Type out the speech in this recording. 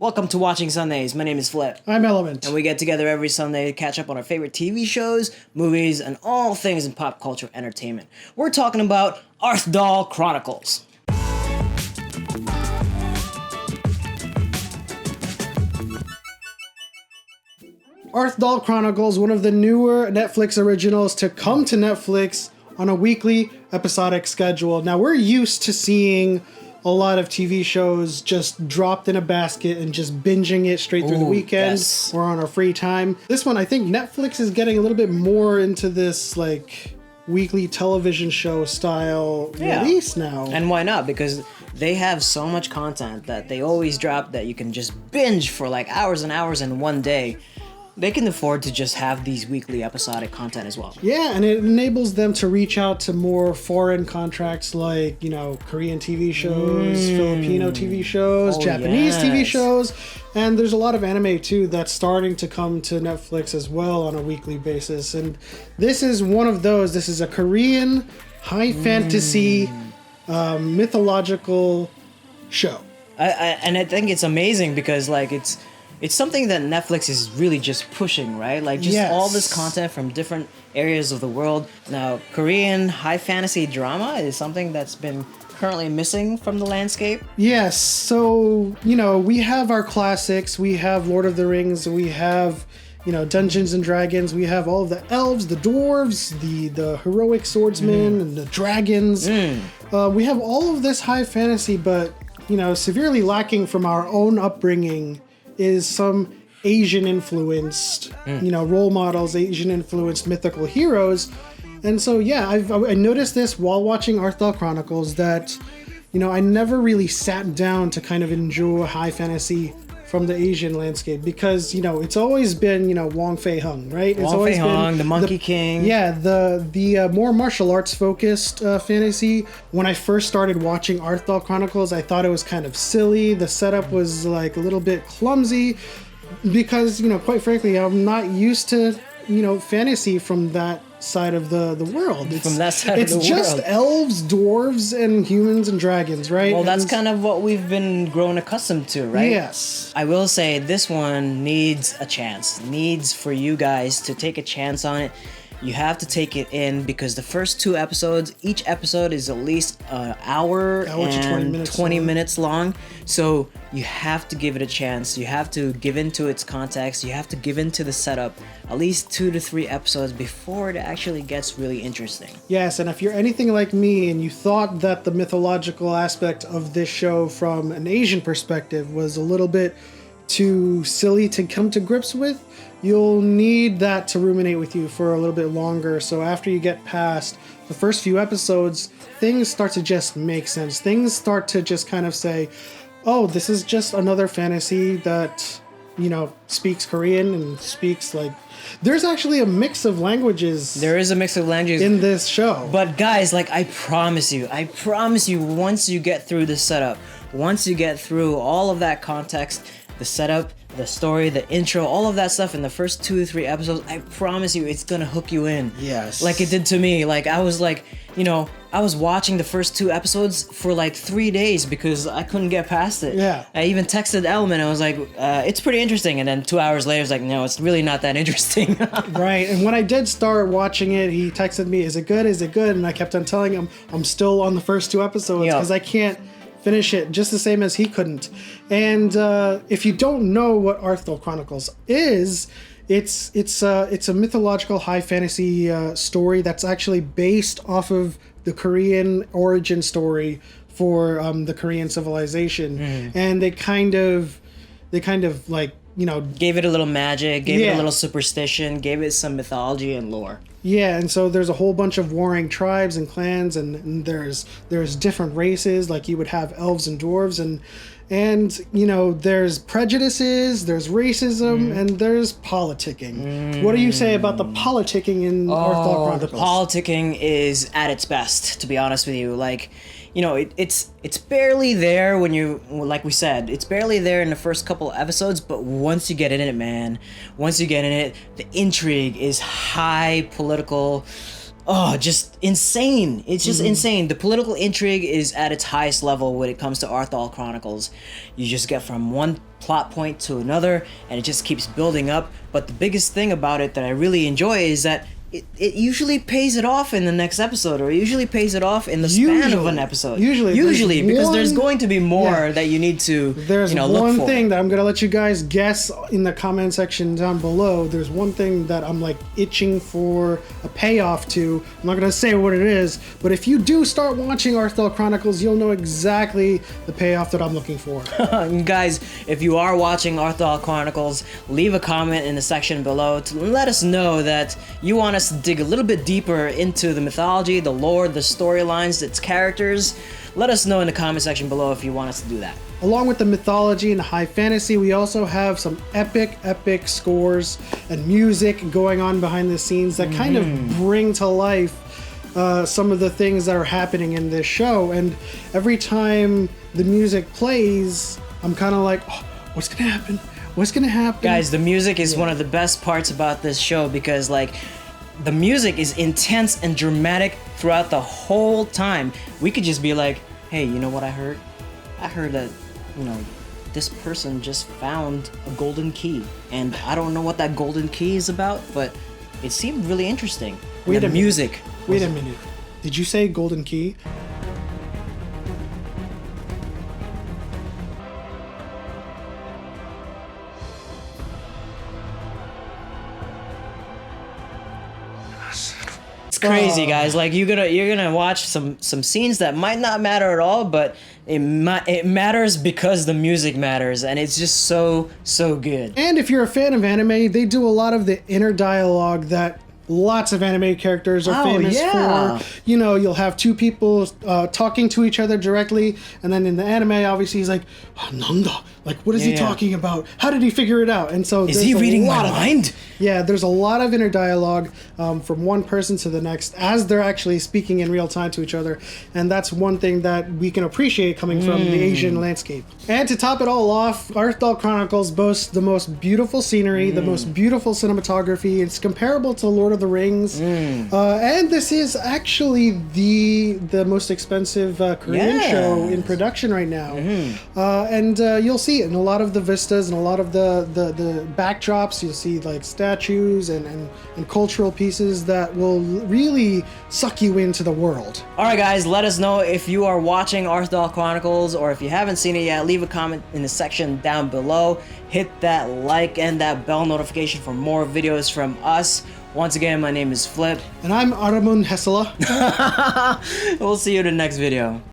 Welcome to Watching Sundays. My name is Flip. I'm Element. And we get together every Sunday to catch up on our favorite TV shows, movies, and all things in pop culture entertainment. We're talking about Arthdal Chronicles. Arthdal Chronicles, one of the newer Netflix originals to come to Netflix on a weekly episodic schedule. Now, we're used to seeing a lot of TV shows just dropped in a basket and just binging it straight through the weekend or on our free time. This one, I think Netflix is getting a little bit more into this like weekly television show style release now. And why not? Because they have so much content that they always drop that you can just binge for like hours and hours in one day. They can afford to just have these weekly episodic content as well. Yeah, and it enables them to reach out to more foreign contracts like, Korean TV shows, Filipino TV shows, Japanese TV shows, and there's a lot of anime too that's starting to come to Netflix as well on a weekly basis. And this is one of those. This is a Korean high fantasy mythological show. And I think it's amazing because it's something that Netflix is really just pushing, right? Like just all this content from different areas of the world. Now, Korean high fantasy drama is something that's been currently missing from the landscape. Yes. So, we have our classics. We have Lord of the Rings. We have, Dungeons and Dragons. We have all of the elves, the dwarves, the heroic swordsmen, and the dragons. We have all of this high fantasy, but, severely lacking from our own upbringing is some Asian influenced, role models, Asian influenced mythical heroes. And so, I noticed this while watching Arthdal Chronicles that, I never really sat down to kind of enjoy high fantasy from the Asian landscape because, it's always been, Wong Fei-hung, right? It's always been the Monkey King. Yeah, the more martial arts focused fantasy. When I first started watching Arthdal Chronicles, I thought it was kind of silly. The setup was like a little bit clumsy because, quite frankly, I'm not used to, fantasy from that side of the world. It's just elves, dwarves, and humans and dragons, right? Well, that's kind of what we've been grown accustomed to, right? Yes. I will say this one needs a chance. Needs for you guys to take a chance on it. You have to take it in because the first 2 episodes, each episode is at least an hour and 20 minutes long. So you have to give it a chance. You have to give into its context. You have to give into the setup at least 2 to 3 episodes before it actually gets really interesting. Yes, and if you're anything like me and you thought that the mythological aspect of this show from an Asian perspective was a little bit too silly to come to grips with, you'll need that to ruminate with you for a little bit longer. So after you get past the first few episodes, things start to just make sense. Things start to just kind of say, oh, this is just another fantasy that, speaks Korean and speaks like... There's actually a mix of languages. There is a mix of languages in this show. But guys, I promise you, once you get through the setup, once you get through all of that context, the setup, the story, the intro, all of that stuff in the first 2 or 3 episodes, I promise you it's gonna hook you in. Yes. Like it did to me. I was watching the first 2 episodes for 3 days because I couldn't get past it. Yeah. I even texted Element. I was like, it's pretty interesting. And then 2 hours later, I was like, no, it's really not that interesting. Right. And when I did start watching it, he texted me, is it good? Is it good? And I kept on telling him I'm still on the first 2 episodes because I can't finish it just the same as he couldn't. And if you don't know what Arthdal Chronicles is, it's a mythological high fantasy story that's actually based off of the Korean origin story for the Korean civilization. And they kind of gave it a little magic, gave it a little superstition, gave it some mythology and lore. Yeah, and so there's a whole bunch of warring tribes and clans, and there's different races, like you would have elves and dwarves, and there's prejudices, there's racism, and there's politicking. What do you say about the politicking in Arthdal Chronicles? The politicking is at its best, to be honest with you. It's barely there when you, like we said, it's barely there in the first couple of episodes, but once you get in it, the intrigue is high political just insane. It's just insane. The political intrigue is at its highest level when it comes to Arthdal Chronicles. You just get from one plot point to another, and it just keeps building up. But the biggest thing about it that I really enjoy is that it usually pays it off in the next episode, or it usually pays it off in the span of an episode. Usually, because there's going to be more that you need to There's look one for. thing that I'm going to let you guys guess in the comment section down below. There's one thing that I'm like itching for a payoff to. I'm not going to say what it is, but if you do start watching Arthdal Chronicles, you'll know exactly the payoff that I'm looking for. Guys, if you are watching Arthdal Chronicles, leave a comment in the section below to let us know that you want us to dig a little bit deeper into the mythology, the lore, the storylines, its characters. Let us know in the comment section below if you want us to do that. Along with the mythology and the high fantasy, we also have some epic scores and music going on behind the scenes that kind of bring to life some of the things that are happening in this show. And every time the music plays, I'm kind of like, oh, what's gonna happen? What's gonna happen? Guys, the music is one of the best parts about this show, because like the music is intense and dramatic throughout the whole time. We could just be like, hey, you know what I heard? I heard that, this person just found a golden key, and I don't know what that golden key is about, but it seemed really interesting. Wait a music. Wait a minute. Did you say golden key? It's crazy, guys. Like you're gonna watch some scenes that might not matter at all, but it matters because the music matters, and it's just so good. And if you're a fan of anime, they do a lot of the inner dialogue that lots of anime characters are famous for. You'll have two people talking to each other directly, and then in the anime, obviously, he's like, oh, Nanda? Like, what is he talking about? How did he figure it out? And so is he reading my mind? Yeah, there's a lot of inner dialogue from one person to the next as they're actually speaking in real time to each other, and that's one thing that we can appreciate coming from the Asian landscape. And to top it all off, Arthdal Chronicles boasts the most beautiful scenery, the most beautiful cinematography. It's comparable to Lord of the Rings, and this is actually the most expensive Korean show in production right now. And you'll see it in a lot of the vistas and a lot of the backdrops. You'll see like statues and cultural pieces that will really suck you into the world. Alright guys, let us know if you are watching Arthdal Chronicles, or if you haven't seen it yet, leave a comment in the section down below. Hit that like and that bell notification for more videos from us. Once again, my name is Flip. And I'm Aramun Hessela. We'll see you in the next video.